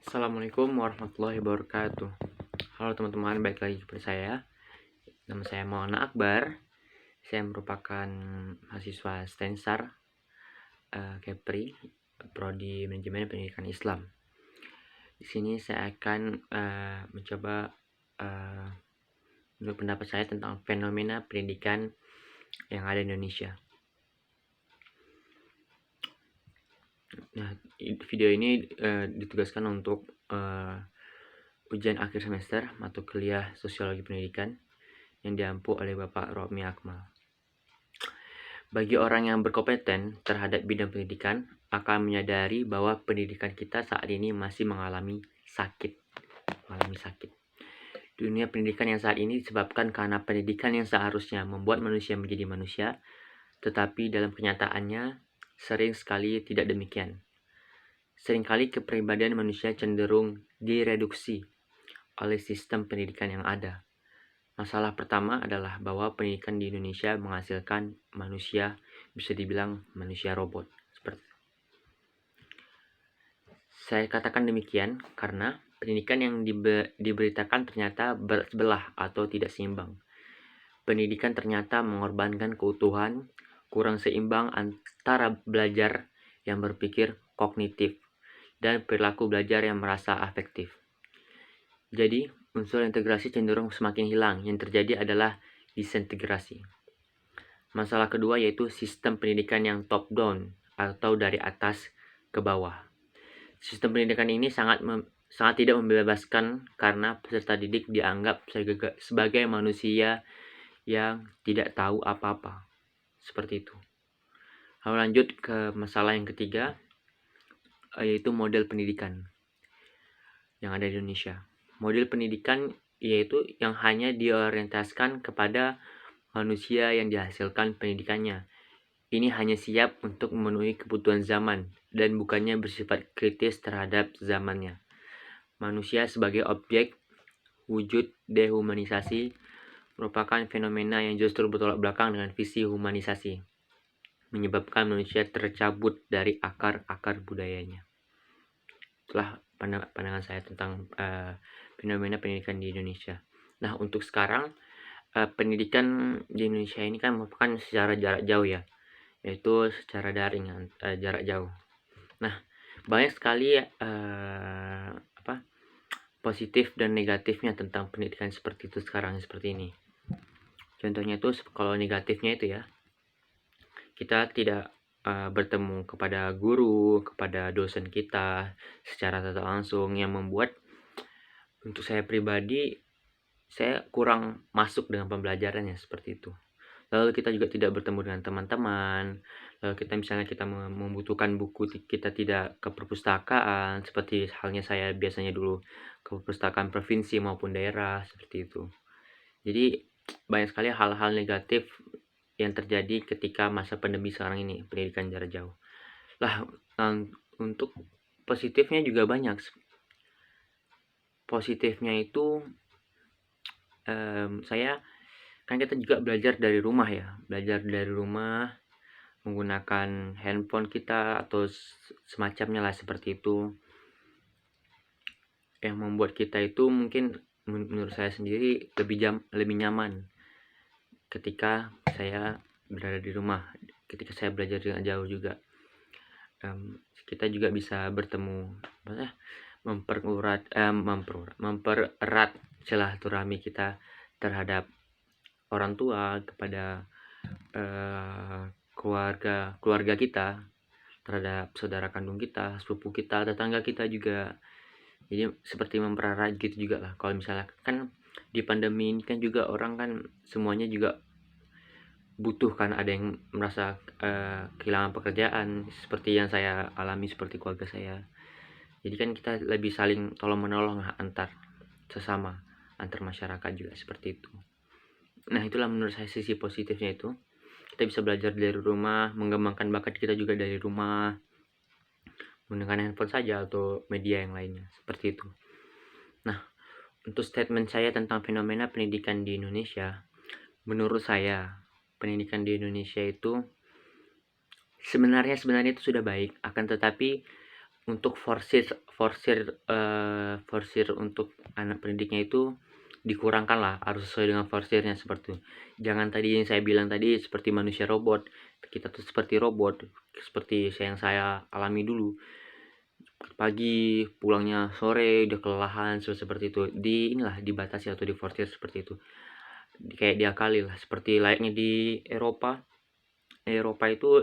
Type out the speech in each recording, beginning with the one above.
Assalamualaikum warahmatullahi wabarakatuh. Halo teman-teman, balik lagi kepada saya. Nama saya Maulana Akbar. Saya merupakan mahasiswa Stensar Kepri, Prodi Manajemen Pendidikan Islam. Di sini saya akan mencoba menurut pendapat saya tentang fenomena pendidikan yang ada di Indonesia. Nah, video ini ditugaskan untuk ujian akhir semester mata kuliah Sosiologi Pendidikan yang diampu oleh Bapak Romi Akmal. Bagi orang yang berkompeten terhadap bidang pendidikan akan menyadari bahwa pendidikan kita saat ini masih mengalami sakit. Dunia pendidikan yang saat ini disebabkan karena pendidikan yang seharusnya membuat manusia menjadi manusia, tetapi dalam kenyataannya sering sekali tidak demikian. Seringkali kepribadian manusia cenderung direduksi oleh sistem pendidikan yang ada. Masalah pertama adalah bahwa pendidikan di Indonesia menghasilkan manusia, bisa dibilang manusia robot. Saya katakan demikian karena pendidikan yang diberitakan ternyata bersebelah atau tidak seimbang. Pendidikan ternyata mengorbankan keutuhan, kurang seimbang antara belajar yang berpikir kognitif dan perilaku belajar yang merasa afektif. Jadi, unsur integrasi cenderung semakin hilang. Yang terjadi adalah disintegrasi. Masalah kedua yaitu sistem pendidikan yang top down atau dari atas ke bawah. Sistem pendidikan ini sangat tidak membebaskan karena peserta didik dianggap sebagai manusia yang tidak tahu apa-apa. Seperti itu. Lalu lanjut ke masalah yang ketiga, yaitu model pendidikan yang ada di Indonesia. Model pendidikan yaitu yang hanya diorientasikan kepada manusia yang dihasilkan pendidikannya. Ini hanya siap untuk memenuhi kebutuhan zaman dan bukannya bersifat kritis terhadap zamannya. Manusia sebagai objek wujud dehumanisasi merupakan fenomena yang justru bertolak belakang dengan visi humanisasi, menyebabkan manusia tercabut dari akar-akar budayanya. Itulah pandangan saya tentang fenomena pendidikan di Indonesia. Nah, untuk sekarang pendidikan di Indonesia ini kan merupakan secara jarak jauh ya, yaitu secara daring, jarak jauh. Nah, banyak sekali positif dan negatifnya tentang pendidikan seperti itu sekarang, seperti ini. Contohnya itu, kalau negatifnya itu ya, kita tidak bertemu kepada guru, kepada dosen kita secara tatap langsung, yang membuat untuk saya pribadi, saya kurang masuk dengan pembelajarannya seperti itu. Lalu kita juga tidak bertemu dengan teman-teman. Lalu misalnya kita membutuhkan buku, kita tidak ke perpustakaan, seperti halnya saya biasanya dulu ke perpustakaan provinsi maupun daerah, seperti itu. Jadi banyak sekali hal-hal negatif yang terjadi ketika masa pandemi sekarang ini, pendidikan jarak jauh. Lah, untuk positifnya juga banyak. Positifnya itu saya kan kita juga belajar dari rumah ya, menggunakan handphone kita atau semacamnya lah, seperti itu, yang membuat kita itu mungkin menurut saya sendiri lebih nyaman ketika saya berada di rumah, ketika saya belajar dengan jauh juga. Kita juga bisa bertemu, mempererat silaturahmi kita terhadap orang tua, kepada keluarga kita, terhadap saudara kandung kita, sepupu kita, tetangga kita juga. Jadi seperti mempererat gitu juga lah. Kalau misalnya kan di pandemi ini kan juga orang kan semuanya juga butuh, kan ada yang merasa kehilangan pekerjaan, seperti yang saya alami, seperti keluarga saya. Jadi kan kita lebih saling tolong menolong antar sesama, antar masyarakat juga, seperti itu. Nah, itulah menurut saya sisi positifnya itu. Kita bisa belajar dari rumah, mengembangkan bakat kita juga dari rumah, menggunakan handphone saja atau media yang lainnya, seperti itu. Nah, untuk statement saya tentang fenomena pendidikan di Indonesia, menurut saya pendidikan di Indonesia itu sebenarnya itu sudah baik, akan tetapi untuk forsir untuk anak pendidiknya itu dikurangkan lah, harus sesuai dengan forsirnya seperti itu. Jangan tadi yang saya bilang tadi seperti manusia robot, kita tuh seperti robot, seperti yang saya alami dulu. Pagi pulangnya sore udah kelelahan seperti itu. Inilah dibatasi atau diforsir seperti itu. Kayak diakali lah, seperti layaknya di Eropa. Eropa itu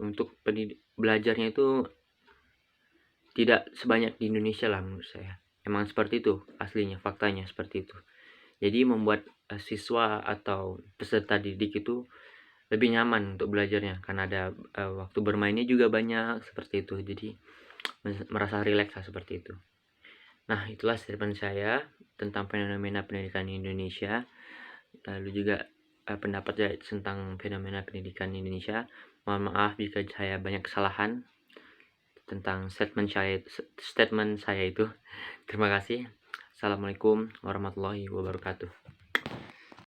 untuk belajarnya itu tidak sebanyak di Indonesia lah menurut saya. Emang seperti itu aslinya, faktanya seperti itu. Jadi membuat siswa atau peserta didik itu lebih nyaman untuk belajarnya karena ada waktu bermainnya juga banyak seperti itu. Jadi merasa rileks lah seperti itu. Nah, itulah statement saya tentang fenomena pendidikan di Indonesia. Lalu juga pendapat saya tentang fenomena pendidikan di Indonesia. Mohon maaf jika saya banyak kesalahan tentang statement saya itu. Terima kasih. Assalamualaikum warahmatullahi wabarakatuh.